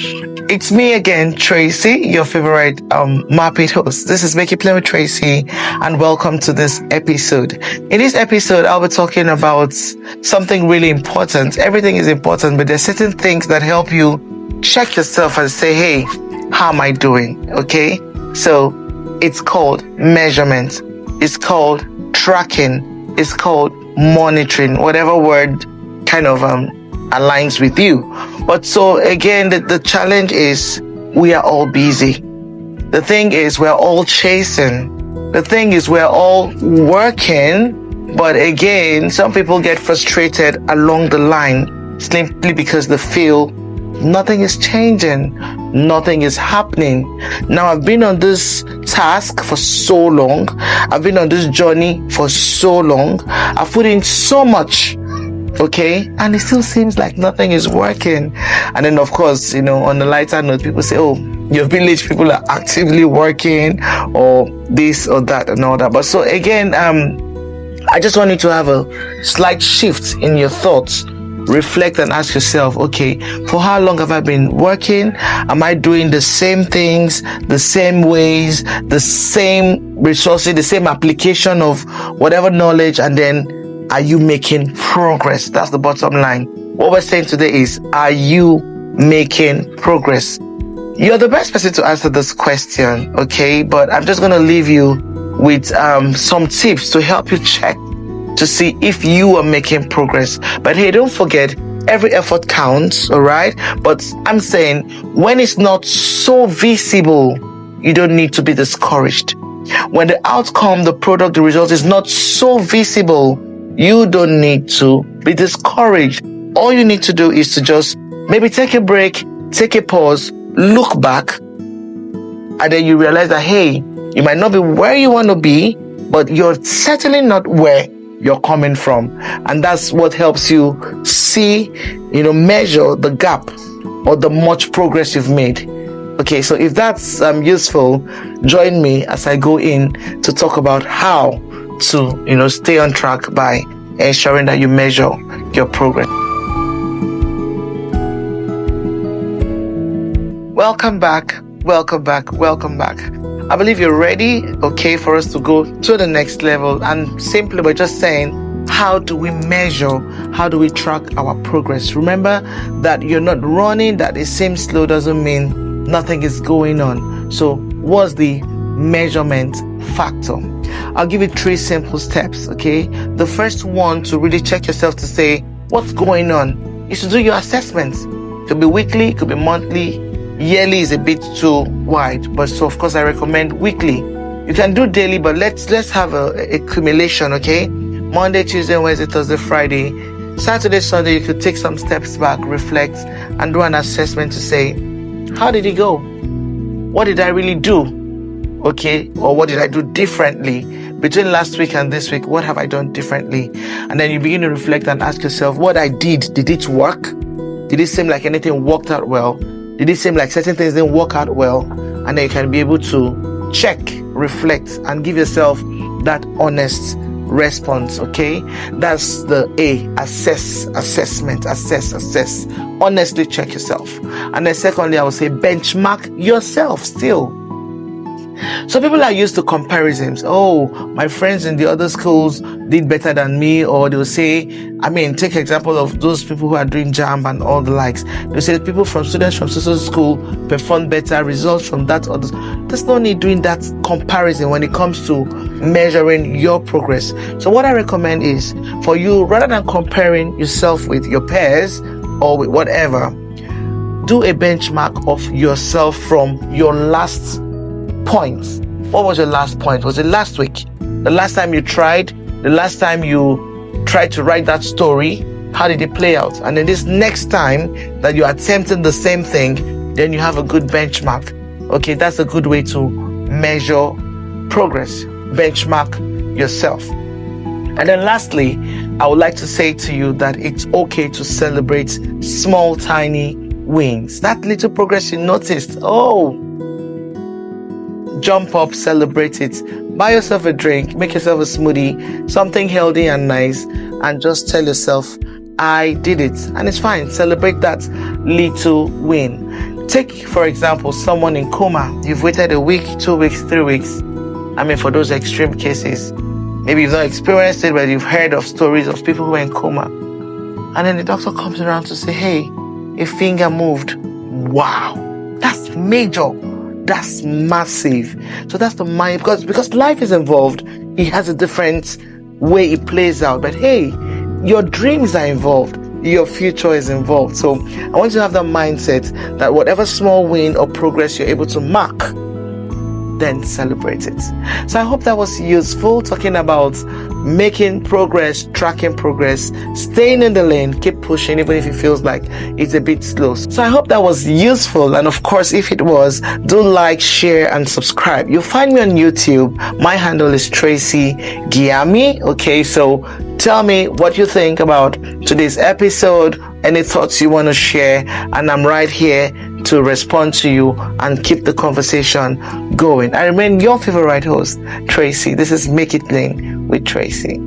It's me again, Tracy, your favorite Marpit host. This is Make It Plain with Tracy, and welcome to this episode. In this episode, I'll be talking about something really important. Everything is important, but there's certain things that help you check yourself and say, hey, how am I doing? Okay? So it's called measurement. It's called tracking. It's called monitoring, whatever word kind of aligns with you. But so again, the challenge is we are all busy. The thing is we're all chasing. The thing is we're all working. But again, some people get frustrated along the line simply because they feel nothing is changing. Nothing is happening. Now, I've been on this task for so long. I've been on this journey for so long. I've put in so much. Okay, and it still seems like nothing is working. And then, of course, on the lighter note, people say, oh, your village people are actively working, or this or that and all that. But so again, I just want you to have a slight shift in your thoughts. Reflect and ask yourself, okay, for how long have I been working? Am I doing the same things, the same ways, the same resources, the same application of whatever knowledge? And then, are you making progress? That's the bottom line. What we're saying today is, are you making progress? You're the best person to answer this question, okay? But I'm just going to leave you with some tips to help you check to see if you are making progress. But hey, don't forget, every effort counts, all right? But I'm saying, when it's not so visible, you don't need to be discouraged. When the outcome, the product, the result is not so visible, you don't need to be discouraged. All you need to do is to just maybe take a break, take a pause, look back, and then you realize that, hey, you might not be where you want to be, but you're certainly not where you're coming from. And that's what helps you see, measure the gap or the much progress you've made. Okay, so if that's useful, join me as I go in to talk about how to stay on track by ensuring that you measure your progress. Welcome back. I believe you're ready, okay, for us to go to the next level. And simply by just saying, how do we measure? How do we track our progress? Remember that you're not running, that it seems slow doesn't mean nothing is going on. So what's the measurement factor? I'll give you 3 simple steps, okay? The first one to really check yourself to say what's going on is to do your assessments. Could be weekly, could be monthly. Yearly is a bit too wide, but so of course I recommend weekly. You can do daily, but let's have a accumulation, okay? Monday, Tuesday, Wednesday, Thursday, Friday, Saturday, Sunday. You could take some steps back, reflect, and do an assessment to say, how did it go? What did I really do? Okay, or what did I do differently between last week and this week? What have I done differently? And then you begin to reflect and ask yourself, what I did it work? Did it seem like anything worked out well? Did it seem like certain things didn't work out well? And then you can be able to check, reflect, and give yourself that honest response, okay? That's the A, assess. Honestly check yourself. And then secondly, I would say benchmark yourself still. So people are used to comparisons. Oh, my friends in the other schools did better than me, or they'll say, take example of those people who are doing JAMB and all the likes. They'll say students from social school performed better, results from that others. There's no need doing that comparison when it comes to measuring your progress. So what I recommend is for you, rather than comparing yourself with your peers or with whatever, do a benchmark of yourself from your last point. What was your last point? Was it last week? The last time you tried? The last time you tried to write that story? How did it play out? And then this next time that you're attempting the same thing, then you have a good benchmark. Okay, that's a good way to measure progress. Benchmark yourself. And then lastly, I would like to say to you that it's okay to celebrate small, tiny wins. That little progress you noticed, jump up, celebrate it. Buy yourself a drink, make yourself a smoothie, something healthy and nice, and just tell yourself, I did it. And it's fine. Celebrate that little win. Take, for example, someone in coma. You've waited a week, 2 weeks, 3 weeks. I mean, for those extreme cases, maybe you've not experienced it, but you've heard of stories of people who are in coma. And then the doctor comes around to say, hey, a finger moved. Wow, that's major. That's massive. So that's the mind, because life is involved. It has a different way it plays out. But hey, your dreams are involved. Your future is involved. So I want you to have that mindset that whatever small win or progress you're able to mark, then celebrate it. So I hope that was useful, talking about making progress, tracking progress, staying in the lane, keep pushing even if it feels like it's a bit slow. So I hope that was useful, and of course, if it was, do like, share and subscribe. You'll find me on YouTube. My handle is Tracy Giami. Okay, so tell me what you think about today's episode, any thoughts you want to share, and I'm right here to respond to you and keep the conversation going. I remain your favorite host, Tracy. This is Make It Plain with Tracy.